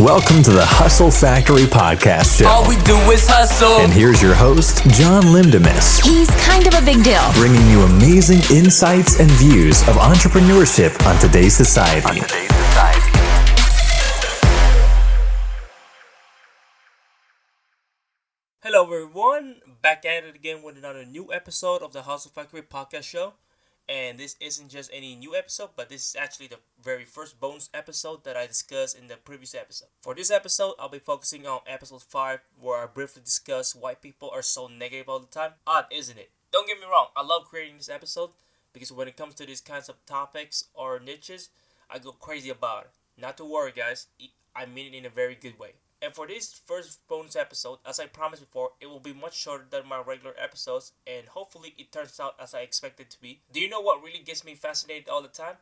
Welcome to the Hustle Factory Podcast Show. All we do is hustle. And here's your host, John Lindemus. He's kind of a big deal. Bringing you amazing insights and views of entrepreneurship on today's society. Hello everyone, back at it again with another new episode of the Hustle Factory Podcast Show. And this isn't just any new episode, but this is actually the very first bonus episode that I discussed in the previous episode. For this episode, I'll be focusing on episode 5, where I briefly discuss why people are so negative all the time. Odd, isn't it? Don't get me wrong, I love creating this episode, because when it comes to these kinds of topics or niches, I go crazy about it. Not to worry guys, I mean it in a very good way. And for this first bonus episode, as I promised before, it will be much shorter than my regular episodes, and hopefully it turns out as I expect it to be. Do you know what really gets me fascinated all the time?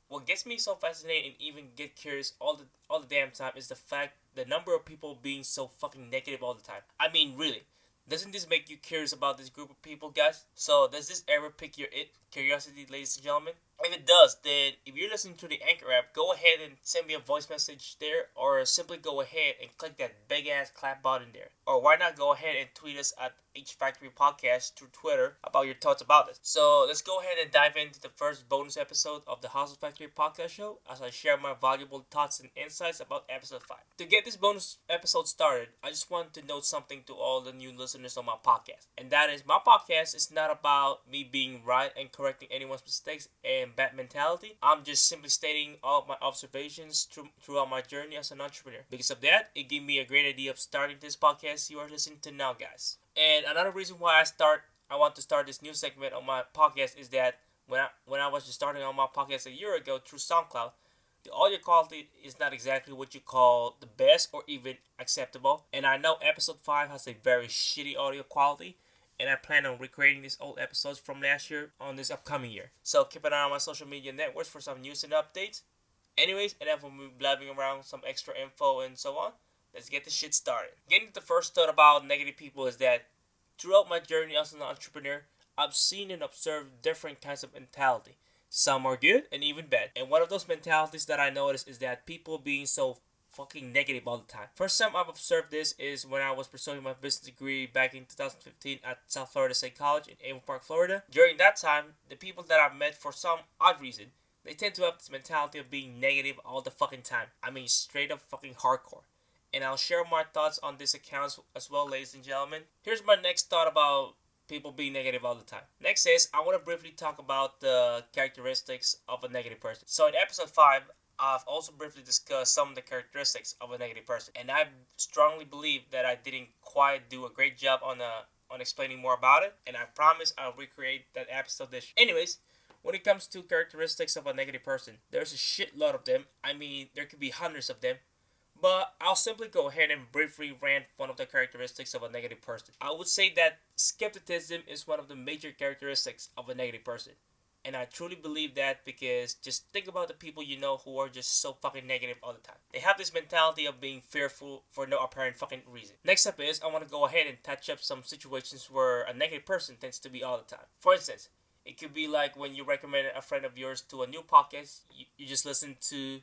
What gets me so fascinated and even get curious all the damn time is the fact the number of people being so fucking negative all the time. I mean, really. Doesn't this make you curious about this group of people, guys? So, does this ever pique your curiosity, ladies and gentlemen? If it does, then if you're listening to the Anchor app, go ahead and send me a voice message there, or simply go ahead and click that big ass clap button there. Or why not go ahead and tweet us at H Factory Podcast through Twitter about your thoughts about this. So let's go ahead and dive into the first bonus episode of the Hustle Factory Podcast Show as I share my valuable thoughts and insights about episode 5. To get this bonus episode started, I just want to note something to all the new listeners on my podcast. And that is, my podcast is not about me being right and correcting anyone's mistakes and bad mentality. I'm just simply stating all of my observations throughout my journey as an entrepreneur. Because of that, it gave me a great idea of starting this podcast you are listening to now, guys. And another reason why I want to start this new segment on my podcast is that when I was just starting on my podcast a year ago through SoundCloud, the audio quality is not exactly what you call the best or even acceptable. And I know episode 5 has a very shitty audio quality, and I plan on recreating these old episodes from last year on this upcoming year. So keep an eye on my social media networks for some news and updates. Anyways, enough of me blabbing around some extra info and so on. Let's get this shit started. Getting to the first thought about negative people is that throughout my journey as an entrepreneur, I've seen and observed different kinds of mentality. Some are good and even bad. And one of those mentalities that I noticed is that people being so fucking negative all the time. First time I've observed this is when I was pursuing my business degree back in 2015 at South Florida State College in Avon Park, Florida. During that time, the people that I've met for some odd reason, they tend to have this mentality of being negative all the fucking time. I mean, straight up fucking hardcore. And I'll share my thoughts on this account as well, ladies and gentlemen. Here's my next thought about people being negative all the time. Next is, I want to briefly talk about the characteristics of a negative person. So in episode 5, I've also briefly discussed some of the characteristics of a negative person. And I strongly believe that I didn't quite do a great job on explaining more about it. And I promise I'll recreate that episode this. Anyways, when it comes to characteristics of a negative person, there's a shitload of them. I mean, there could be hundreds of them. But I'll simply go ahead and briefly rant one of the characteristics of a negative person. I would say that skepticism is one of the major characteristics of a negative person. And I truly believe that because just think about the people you know who are just so fucking negative all the time. They have this mentality of being fearful for no apparent fucking reason. Next up is, I want to go ahead and touch up some situations where a negative person tends to be all the time. For instance, it could be like when you recommend a friend of yours to a new podcast you just listen to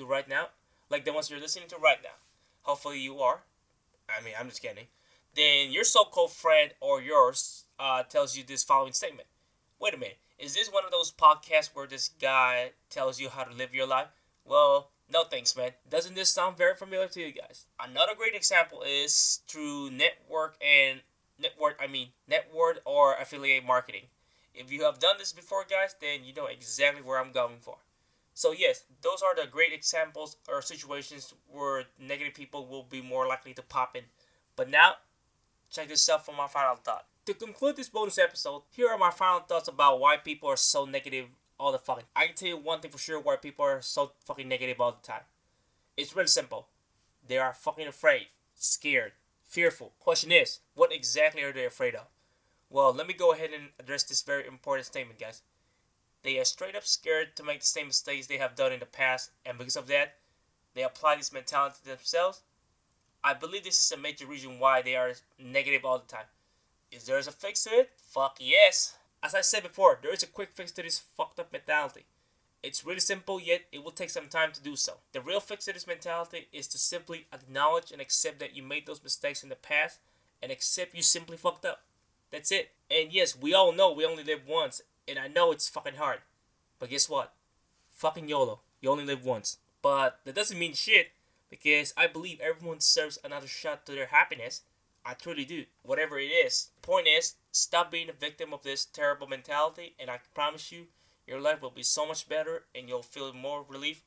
right now. Like the ones you're listening to right now. Hopefully you are. I mean, I'm just kidding. Then your so-called friend or yours tells you this following statement. Wait a minute. Is this one of those podcasts where this guy tells you how to live your life? Well, no thanks, man. Doesn't this sound very familiar to you guys? Another great example is through network or affiliate marketing. If you have done this before, guys, then you know exactly where I'm going for. So yes, those are the great examples or situations where negative people will be more likely to pop in. But now, check this out for my final thought. To conclude this bonus episode, here are my final thoughts about why people are so negative all the fucking. I can tell you one thing for sure why people are so fucking negative all the time. It's really simple. They are fucking afraid, scared, fearful. Question is, what exactly are they afraid of? Well, let me go ahead and address this very important statement, guys. They are straight up scared to make the same mistakes they have done in the past, and because of that, they apply this mentality to themselves. I believe this is a major reason why they are negative all the time. Is there a fix to it? Fuck yes. As I said before, there is a quick fix to this fucked up mentality. It's really simple, yet it will take some time to do so. The real fix to this mentality is to simply acknowledge and accept that you made those mistakes in the past and accept you simply fucked up. That's it. And yes, we all know we only live once, and I know it's fucking hard. But guess what? Fucking YOLO. You only live once. But that doesn't mean shit, because I believe everyone deserves another shot to their happiness. I truly do. Whatever it is. The point is, stop being a victim of this terrible mentality, and I promise you, your life will be so much better and you'll feel more relief.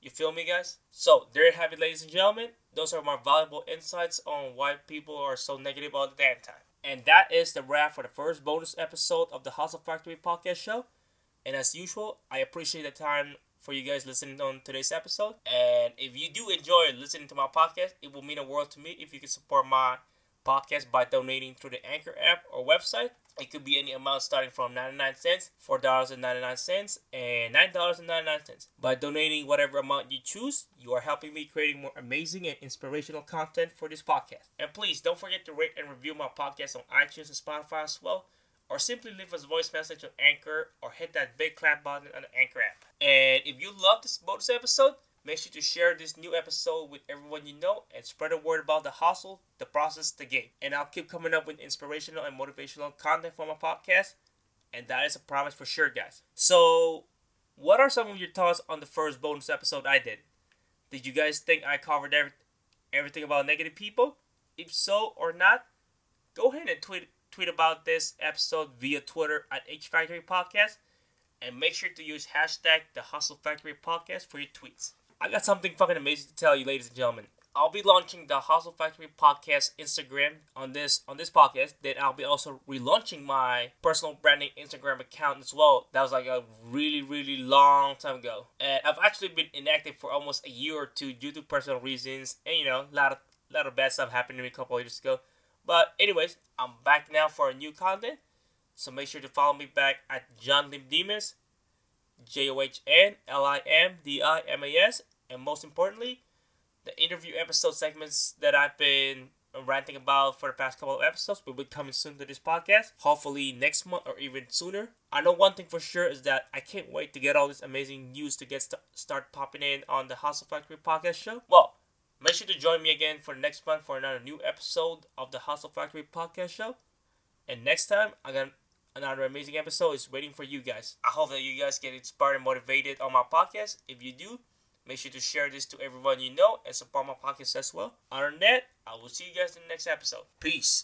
You feel me, guys? So, there you have it, ladies and gentlemen. Those are my valuable insights on why people are so negative all the damn time. And that is the wrap for the first bonus episode of the Hustle Factory podcast show. And as usual, I appreciate the time for you guys listening on today's episode. And if you do enjoy listening to my podcast, it will mean a world to me if you can support my podcast by donating through the Anchor app or website. It could be any amount starting from 99 cents, $4.99, and $9.99. By donating whatever amount you choose, you are helping me creating more amazing and inspirational content for this podcast. And please don't forget to rate and review my podcast on iTunes and Spotify as well, or simply leave us a voice message on Anchor or hit that big clap button on the Anchor app. And if you love this bonus episode, make sure to share this new episode with everyone you know and spread the word about the hustle, the process, the game. And I'll keep coming up with inspirational and motivational content for my podcast. And that is a promise for sure, guys. So, what are some of your thoughts on the first bonus episode I did? Did you guys think I covered everything about negative people? If so or not, go ahead and tweet about this episode via Twitter at HFactory Podcast. And make sure to use hashtag the Hustle Factory Podcast for your tweets. I got something fucking amazing to tell you, ladies and gentlemen. I'll be launching the Hustle Factory Podcast Instagram on this podcast. Then I'll be also relaunching my personal branding Instagram account as well. That was like a really, really long time ago. And I've actually been inactive for almost a year or two due to personal reasons. And you know, a lot of bad stuff happened to me a couple of years ago. But anyways, I'm back now for a new content. So make sure to follow me back at John Limdimas, JohnLimdimas. And most importantly, the interview episode segments that I've been ranting about for the past couple of episodes will be coming soon to this podcast. Hopefully next month or even sooner. I know one thing for sure is that I can't wait to get all this amazing news to get start popping in on the Hustle Factory podcast show. Well, make sure to join me again for next month for another new episode of the Hustle Factory podcast show. And next time, I got another amazing episode is waiting for you guys. I hope that you guys get inspired and motivated on my podcast. If you do, make sure to share this to everyone you know and support my podcast as well. Other than that, I will see you guys in the next episode. Peace.